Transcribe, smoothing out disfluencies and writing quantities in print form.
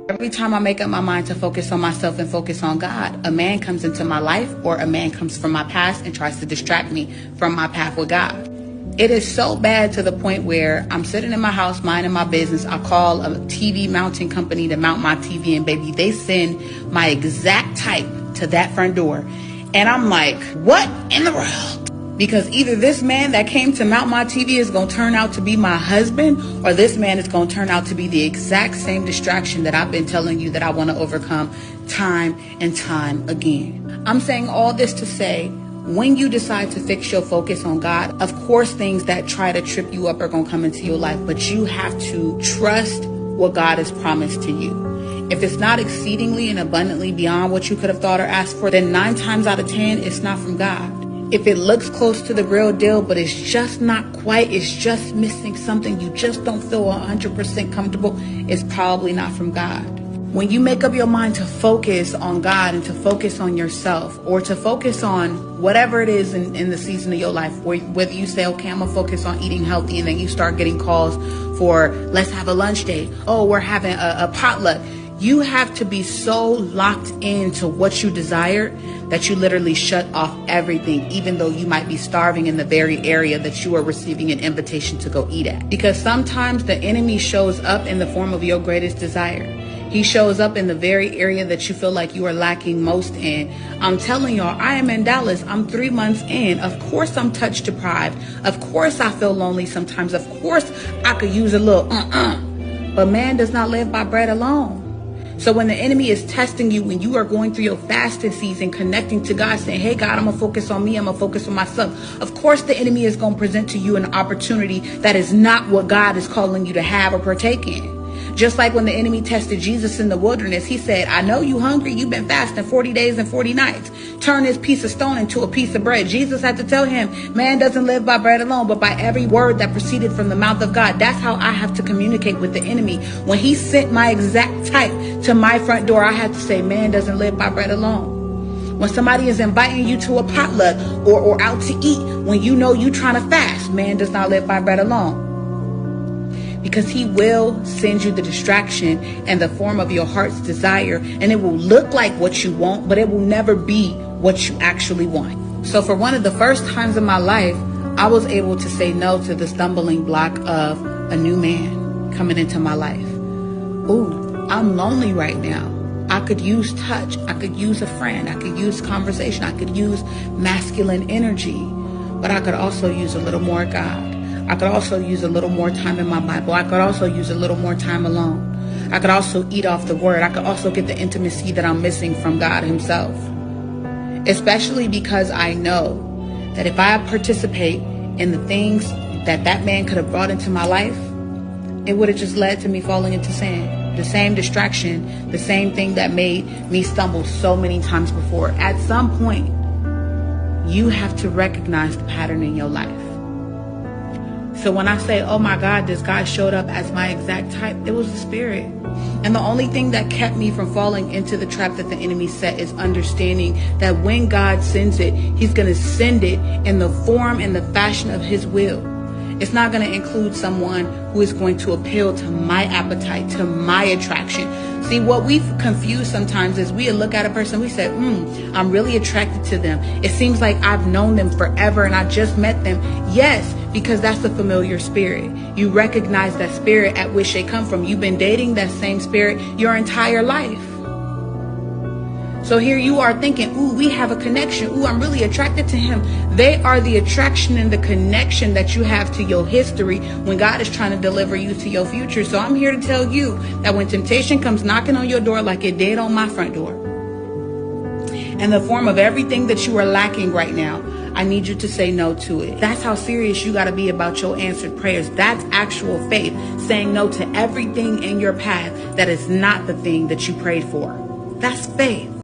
Every time I make up my mind to focus on myself and focus on God, a man comes into my life or a man comes from my past and tries to distract me from my path with God. It is so bad to the point where I'm sitting in my house minding my business. I call a TV mounting company to mount my TV, and baby, they send my exact type to that front door. And I'm like, what in the world? Because either this man that came to mount my TV is going to turn out to be my husband, or this man is going to turn out to be the exact same distraction that I've been telling you that I want to overcome time and time again. I'm saying all this to say, when you decide to fix your focus on God, of course, things that try to trip you up are going to come into your life, but you have to trust what God has promised to you. If it's not exceedingly and abundantly beyond what you could have thought or asked for, then 9 times out of 10, it's not from God. If it looks close to the real deal, but it's just not quite, it's just missing something, you just don't feel 100% comfortable, it's probably not from God. When you make up your mind to focus on God and to focus on yourself, or to focus on whatever it is in the season of your life, whether you say, okay, I'm gonna focus on eating healthy, and then you start getting calls for, let's have a lunch date. Oh, we're having a potluck. You have to be so locked into what you desire that you literally shut off everything, even though you might be starving in the very area that you are receiving an invitation to go eat at. Because sometimes the enemy shows up in the form of your greatest desire. He shows up in the very area that you feel like you are lacking most in. I'm telling y'all, I am in Dallas. I'm 3 months in. Of course, I'm touch deprived. Of course, I feel lonely sometimes. Of course, I could use a little But man does not live by bread alone. So when the enemy is testing you, when you are going through your fasting season, connecting to God, saying, hey, God, I'm going to focus on me. I'm going to focus on myself. Of course, the enemy is going to present to you an opportunity that is not what God is calling you to have or partake in. Just like when the enemy tested Jesus in the wilderness, he said, I know you hungry. You've been fasting 40 days and 40 nights. Turn this piece of stone into a piece of bread. Jesus had to tell him, man doesn't live by bread alone, but by every word that proceeded from the mouth of God. That's how I have to communicate with the enemy. When he sent my exact type to my front door, I had to say, man doesn't live by bread alone. When somebody is inviting you to a potluck or out to eat, when you know you're trying to fast, man does not live by bread alone. Because he will send you the distraction in the form of your heart's desire, and it will look like what you want, but it will never be what you actually want. So for one of the first times in my life, I was able to say no to the stumbling block of a new man coming into my life. Ooh, I'm lonely right now. I could use touch. I could use a friend. I could use conversation. I could use masculine energy, but I could also use a little more God. I could also use a little more time in my Bible. I could also use a little more time alone. I could also eat off the word. I could also get the intimacy that I'm missing from God himself. Especially because I know that if I participate in the things that man could have brought into my life, it would have just led to me falling into sin. The same distraction, the same thing that made me stumble so many times before. At some point, you have to recognize the pattern in your life. So when I say, oh my God, this guy showed up as my exact type, it was the spirit. And the only thing that kept me from falling into the trap that the enemy set is understanding that when God sends it, he's going to send it in the form and the fashion of his will. It's not going to include someone who is going to appeal to my appetite, to my attraction. See, what we confuse sometimes is we look at a person, we say, I'm really attracted to them. It seems like I've known them forever and I just met them. Yes, because that's a familiar spirit. You recognize that spirit at which they come from. You've been dating that same spirit your entire life. So here you are thinking, ooh, we have a connection. Ooh, I'm really attracted to him. They are the attraction and the connection that you have to your history when God is trying to deliver you to your future. So I'm here to tell you that when temptation comes knocking on your door like it did on my front door, in the form of everything that you are lacking right now, I need you to say no to it. That's how serious you got to be about your answered prayers. That's actual faith, saying no to everything in your path that is not the thing that you prayed for. That's faith.